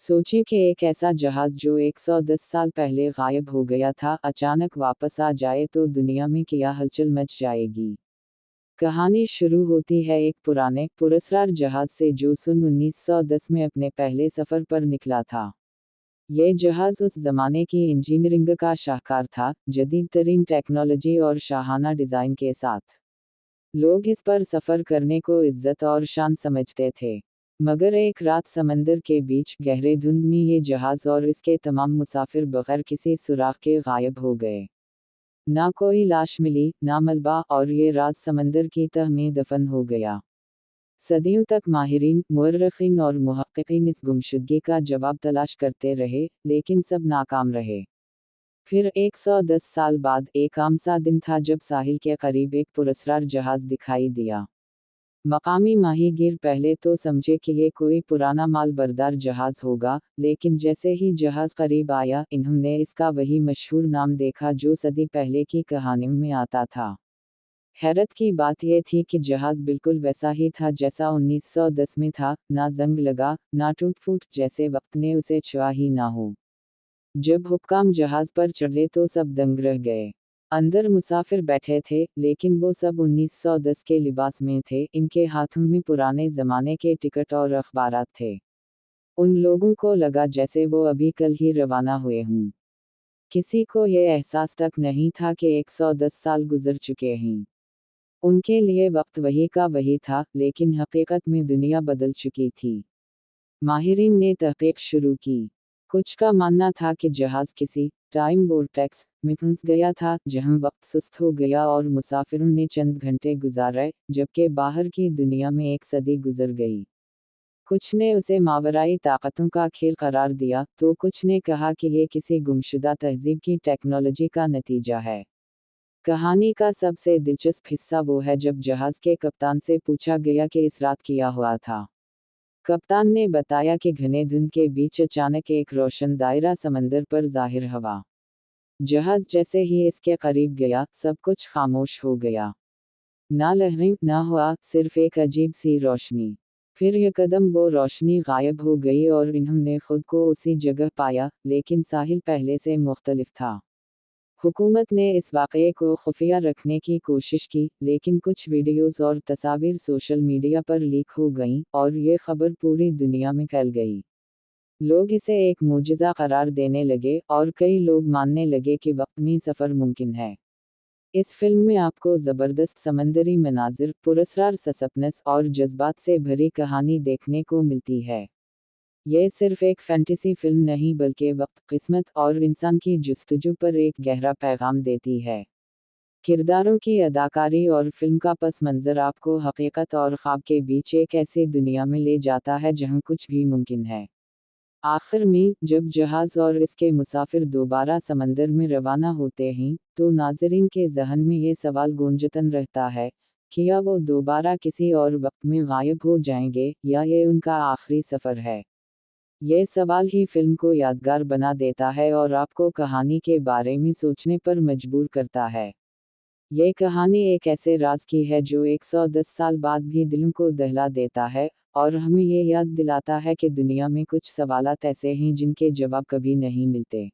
सोचिए कि एक ऐसा जहाज जो 110 साल पहले गायब हो गया था अचानक वापस आ जाए तो दुनिया में क्या हलचल मच जाएगी। कहानी शुरू होती है एक पुराने पुरस्कार जहाज से जो सन 1910 में अपने पहले सफर पर निकला था। यह जहाज उस जमाने की इंजीनियरिंग का शाहकार था, जदीद तरीन टेक्नोलॉजी और शाहाना डिजाइन के साथ। लोग इस पर सफर करने को इज्जत और शान समझते थे। मगर एक रात समंदर के बीच गहरे धुंध में ये जहाज और इसके तमाम मुसाफिर बगैर किसी सुराग के गायब हो गए। ना कोई लाश मिली, ना मलबा, और ये राज समंदर की तह में दफन हो गया। सदियों तक माहिरीन, मुअर्रिखीन और मुहक्किकीन इस गुमशुदगी का जवाब तलाश करते रहे, लेकिन सब नाकाम रहे। फिर 110 साल बाद एक आम सा दिन था जब साहिल के करीब एक पुरस्कार जहाज दिखाई दिया। मकामी माहीगीर पहले तो समझे कि ये कोई पुराना माल बरदार जहाज होगा, लेकिन जैसे ही जहाज करीब आया इन्होंने इसका वही मशहूर नाम देखा जो सदी पहले की कहानियों में आता था। हैरत की बात यह थी कि जहाज बिल्कुल वैसा ही था जैसा 1910 में था, ना जंग लगा, ना टूट फूट, जैसे वक्त ने उसे छुआ ही ना हो। जब हुक्काम जहाज पर चढ़े तो सब दंग रह गए। अंदर मुसाफिर बैठे थे, लेकिन वो सब 1910 के लिबास में थे, इनके हाथों में पुराने जमाने के टिकट और अखबारात थे। उन लोगों को लगा जैसे वो अभी कल ही रवाना हुए हों। किसी को ये एहसास तक नहीं था कि 110 साल गुजर चुके हैं। उनके लिए वक्त वही का वही था, लेकिन हकीकत में दुनिया बदल चुकी थी। माहिरीन ने तहकीक शुरू की। कुछ का मानना था कि जहाज किसी टाइम वोर्टेक्स में फंस गया था, जहां वक्त सुस्त हो गया और मुसाफिरों ने चंद घंटे गुजारे, जबकि बाहर की दुनिया में एक सदी गुजर गई। कुछ ने उसे मावराई ताकतों का खेल करार दिया, तो कुछ ने कहा कि ये किसी गुमशुदा तहजीब की टेक्नोलॉजी का नतीजा है। कहानी का सबसे दिलचस्प हिस्सा वो है जब जहाज के कप्तान से पूछा गया कि इस रात क्या हुआ था। कप्तान ने बताया कि घने धुंध के बीच अचानक एक रोशन दायरा समंदर पर जाहिर हुआ। जहाज जैसे ही इसके करीब गया, सब कुछ खामोश हो गया। ना लहरें, ना हुआ, सिर्फ एक अजीब सी रोशनी। फिर यकदम वो रोशनी गायब हो गई और इन्होंने खुद को उसी जगह पाया, लेकिन साहिल पहले से मुख्तलिफ था। हुकूमत ने इस वाक़ये को खुफिया रखने की कोशिश की, लेकिन कुछ वीडियोस और तस्वीर सोशल मीडिया पर लीक हो गईं, और ये खबर पूरी दुनिया में फैल गई। लोग इसे एक मुजज़ा करार देने लगे, और कई लोग मानने लगे कि वक्त में सफ़र मुमकिन है। इस फिल्म में आपको ज़बरदस्त समंदरी मनाजिर, पुरस्कार सस्पेंस और जज्बात से भरी कहानी देखने को मिलती है। यह सिर्फ एक फैंटेसी फिल्म नहीं बल्कि वक्त, किस्मत और इंसान की जुस्तजू पर एक गहरा पैगाम देती है। किरदारों की अदाकारी और फिल्म का पस मंज़र आपको हकीकत और ख्वाब के बीच एक ऐसी दुनिया में ले जाता है जहां कुछ भी मुमकिन है। आखिर में, जब जहाज़ और इसके मुसाफिर दोबारा समंदर में रवाना होते हैं, तो नाज़रीन के जहन में ये सवाल गूंजतन रहता है, क्या वो दोबारा किसी और वक्त में गायब हो जाएंगे, या ये उनका आखिरी सफ़र है। ये सवाल ही फिल्म को यादगार बना देता है और आपको कहानी के बारे में सोचने पर मजबूर करता है। ये कहानी एक ऐसे राज की है जो 110 साल बाद भी दिलों को दहला देता है, और हमें ये याद दिलाता है कि दुनिया में कुछ सवालात ऐसे हैं जिनके जवाब कभी नहीं मिलते।